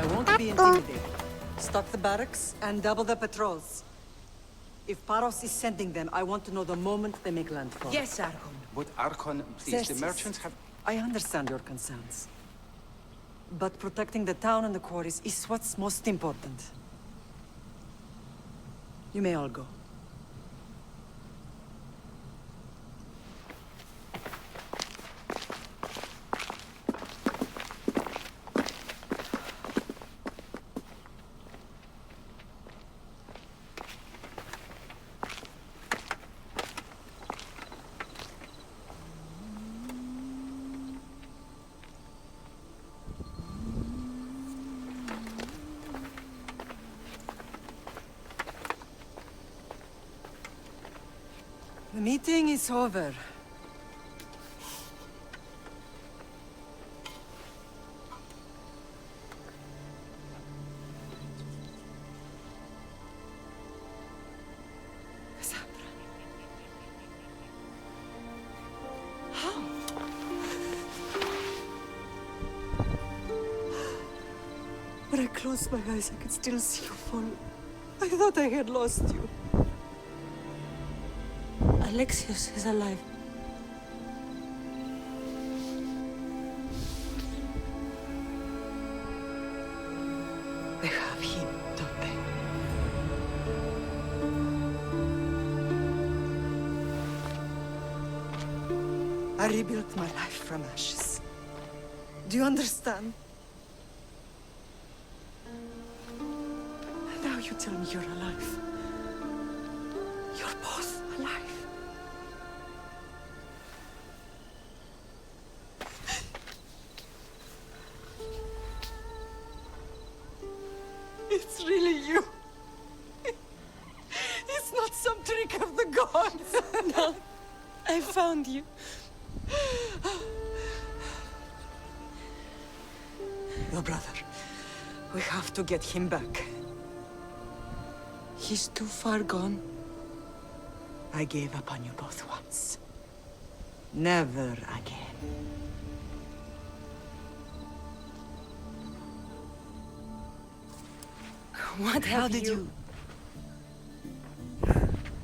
I won't be intimidated. Stock the barracks and double the patrols. If Paros is sending them, I want to know the moment they make landfall. Yes, Archon. But Archon, please, the Xerxes, merchants have... I understand your concerns. But protecting the town and the quarries is what's most important. You may all go. The meeting is over. Cassandra. How? When I closed my eyes, I could still see you fall. I thought I had lost you. Alexios is alive. They have him, don't they? I rebuilt my life from ashes. Do you understand? Now you tell me you're alive. You're both alive. It's really you. It's not some trick of the gods. No, I found you. Your brother. We have to get him back. He's too far gone. I gave up on you both once. Never again. What How have did you...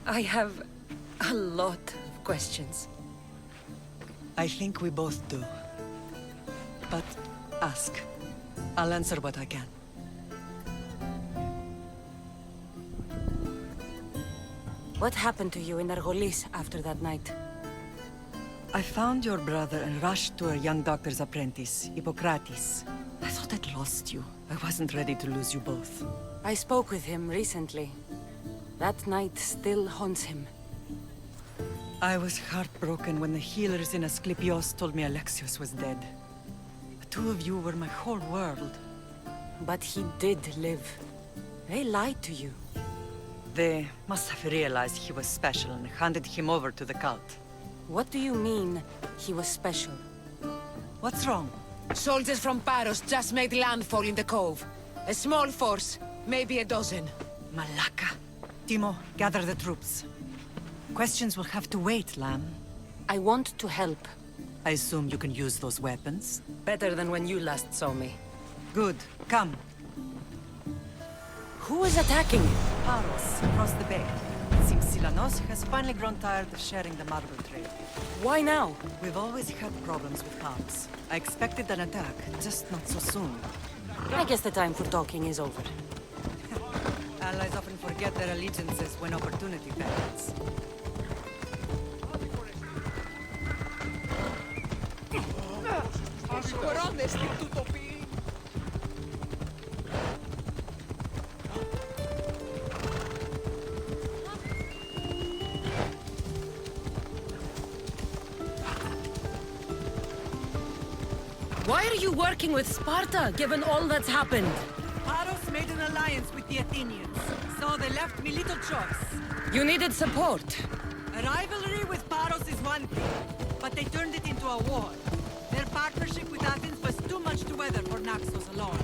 I have a lot of questions. I think we both do. But ask. I'll answer what I can. What happened to you in Argolis after that night? I found your brother and rushed to a young doctor's apprentice, Hippocrates. I thought I'd lost you. I wasn't ready to lose you both. I spoke with him recently. That night still haunts him. I was heartbroken when the healers in Asclepios told me Alexios was dead. The two of you were my whole world. But he did live. They lied to you. They must have realized he was special and handed him over to the cult. What do you mean, he was special? What's wrong? Soldiers from Paros just made landfall in the cove. A small force, maybe a dozen. Malaka. Timo, gather the troops. Questions will have to wait, Lamb. I want to help. I assume you can use those weapons? Better than when you last saw me. Good. Come. Who is attacking? Paros, across the bay. It seems Silanos has finally grown tired of sharing the marble trade. Why now? We've always had problems with Paros. I expected an attack, just not so soon. I guess the time for talking is over. Allies often forget their allegiances when opportunity beckons. Why are you working with Sparta, given all that's happened? Paros made an alliance with the Athenians, so they left me little choice. You needed support. A rivalry with Paros is one thing, but they turned it into a war. Their partnership with Athens was too much to weather for Naxos alone.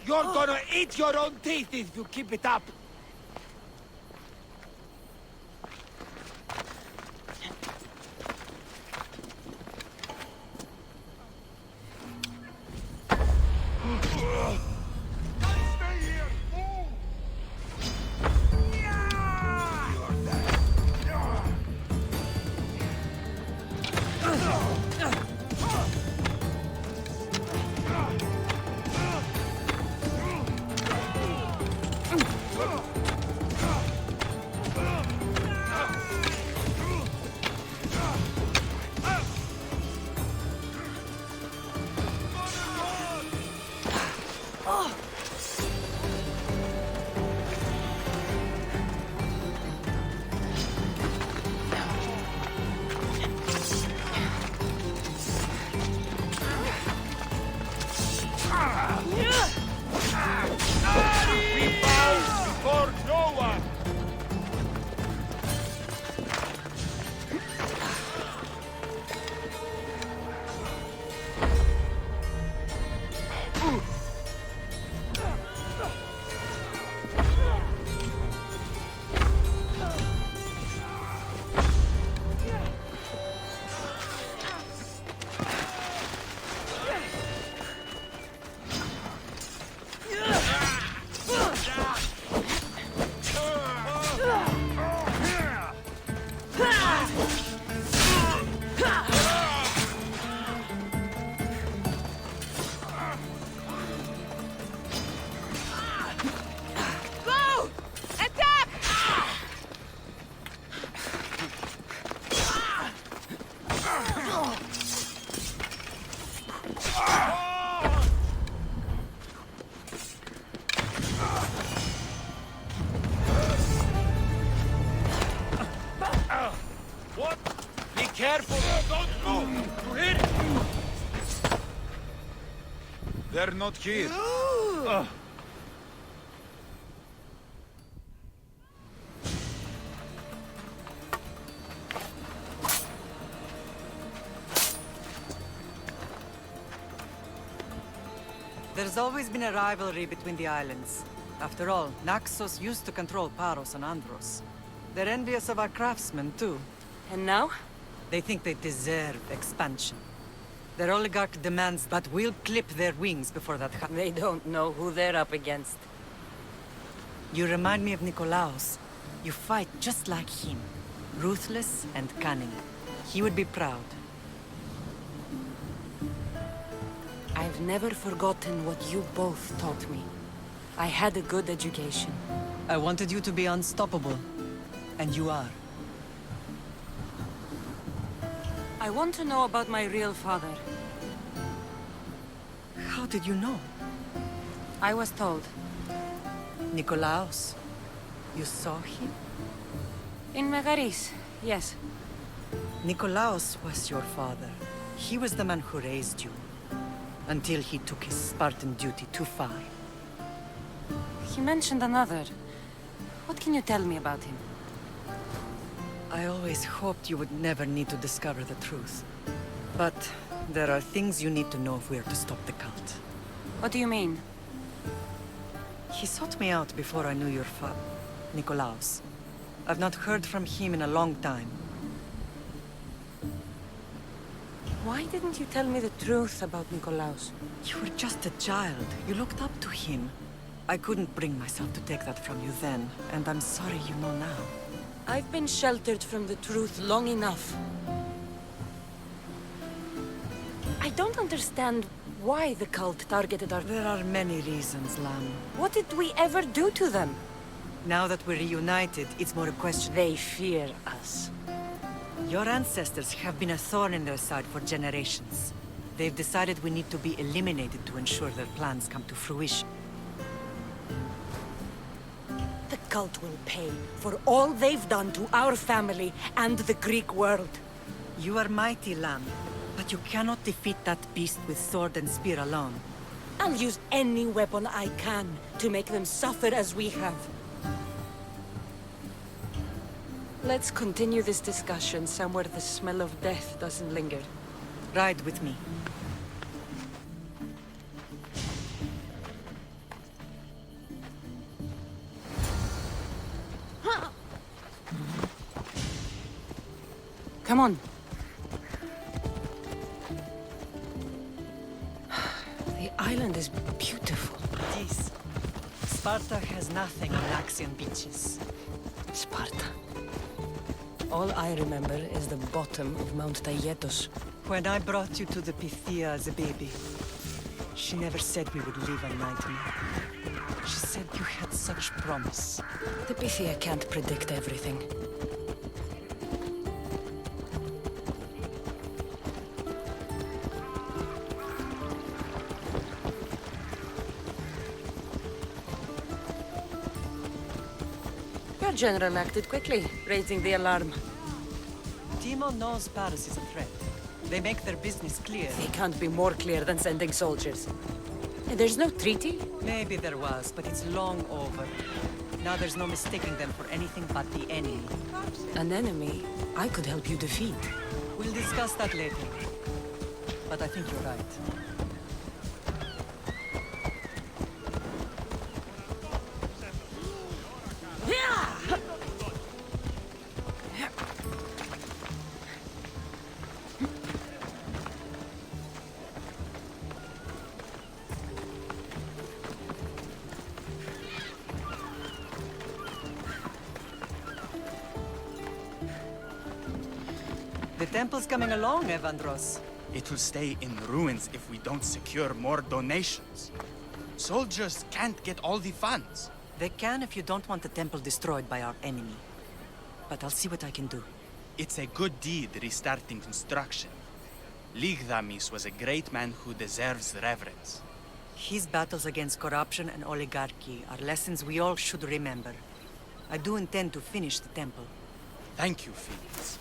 You're gonna eat your own teeth if you keep it up! We bow before no one! Go! Attack! What? Be careful! Don't move! You hear? They're not here. There's always been a rivalry between the islands. After all, Naxos used to control Paros and Andros. They're envious of our craftsmen, too. And now? They think they deserve expansion. Their oligarch demands that we'll clip their wings before that happens. They don't know who they're up against. You remind me of Nikolaos. You fight just like him. Ruthless and cunning. He would be proud. I've never forgotten what you both taught me. I had a good education. I wanted you to be unstoppable. And you are. I want to know about my real father. How did you know? I was told. Nikolaos. You saw him? In Megaris, yes. Nikolaos was your father. He was the man who raised you. Until he took his Spartan duty too far. He mentioned another. What can you tell me about him? I always hoped you would never need to discover the truth. But there are things you need to know if we are to stop the cult. What do you mean? He sought me out before I knew your Nikolaos. I've not heard from him in a long time. Why didn't you tell me the truth about Nikolaos? You were just a child. You looked up to him. I couldn't bring myself to take that from you then, and I'm sorry you know now. I've been sheltered from the truth long enough. I don't understand why the cult targeted our... There are many reasons, Lam. What did we ever do to them? Now that we're reunited, it's more a question... They fear us. Your ancestors have been a thorn in their side for generations. They've decided we need to be eliminated to ensure their plans come to fruition. The cult will pay for all they've done to our family and the Greek world. You are mighty, Lam, but you cannot defeat that beast with sword and spear alone. I'll use any weapon I can to make them suffer as we have. Let's continue this discussion somewhere the smell of death doesn't linger. Ride with me. Come on. The island is beautiful. It is. Sparta has nothing on Naxian beaches. Sparta. All I remember is the bottom of Mount Taygetos. When I brought you to the Pythia as a baby, she never said we would live a nightmare. She said you had such promise. The Pythia can't predict everything. Your general acted quickly, raising the alarm. Timo knows Paris is a threat. They make their business clear. They can't be more clear than sending soldiers. There's no treaty? Maybe there was, but it's long over. Now there's no mistaking them for anything but the enemy. An enemy I could help you defeat. We'll discuss that later. But I think you're right. The temple's coming along, Evandros. It will stay in ruins if we don't secure more donations. Soldiers can't get all the funds. They can if you don't want the temple destroyed by our enemy. But I'll see what I can do. It's a good deed restarting construction. Ligdamis was a great man who deserves reverence. His battles against corruption and oligarchy are lessons we all should remember. I do intend to finish the temple. Thank you, Felix.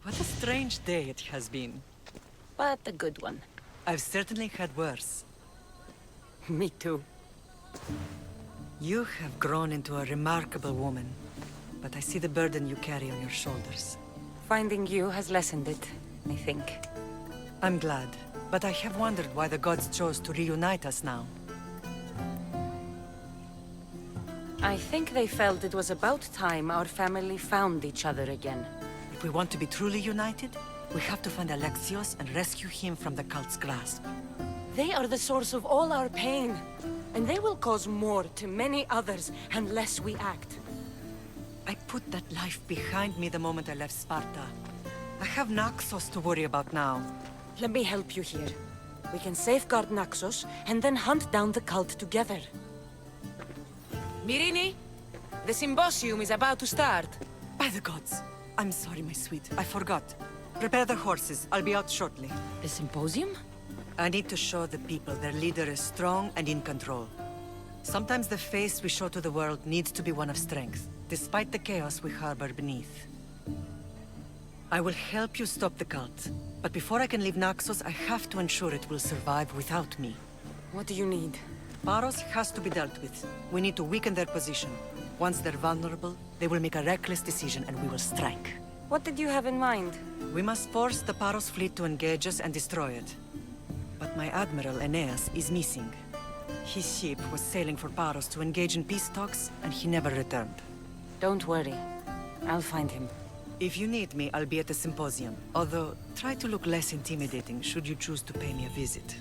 What a strange day it has been. But a good one. I've certainly had worse. Me too. You have grown into a remarkable woman, but I see the burden you carry on your shoulders. Finding you has lessened it, I think. I'm glad, but I have wondered why the gods chose to reunite us now. I think they felt it was about time our family found each other again. If we want to be truly united, we have to find Alexios and rescue him from the cult's grasp. They are the source of all our pain, and they will cause more to many others unless we act. I put that life behind me the moment I left Sparta. I have Naxos to worry about now. Let me help you here. We can safeguard Naxos and then hunt down the cult together. Myrrine, the symposium is about to start. By the gods! I'm sorry, my sweet. I forgot. Prepare the horses. I'll be out shortly. The symposium? I need to show the people their leader is strong and in control. Sometimes the face we show to the world needs to be one of strength, despite the chaos we harbor beneath. I will help you stop the cult, but before I can leave Naxos, I have to ensure it will survive without me. What do you need? Paros has to be dealt with. We need to weaken their position. Once they're vulnerable, they will make a reckless decision and we will strike. What did you have in mind? We must force the Paros fleet to engage us and destroy it. But my admiral, Aeneas, is missing. His ship was sailing for Paros to engage in peace talks, and he never returned. Don't worry. I'll find him. If you need me, I'll be at the symposium. Although, try to look less intimidating should you choose to pay me a visit.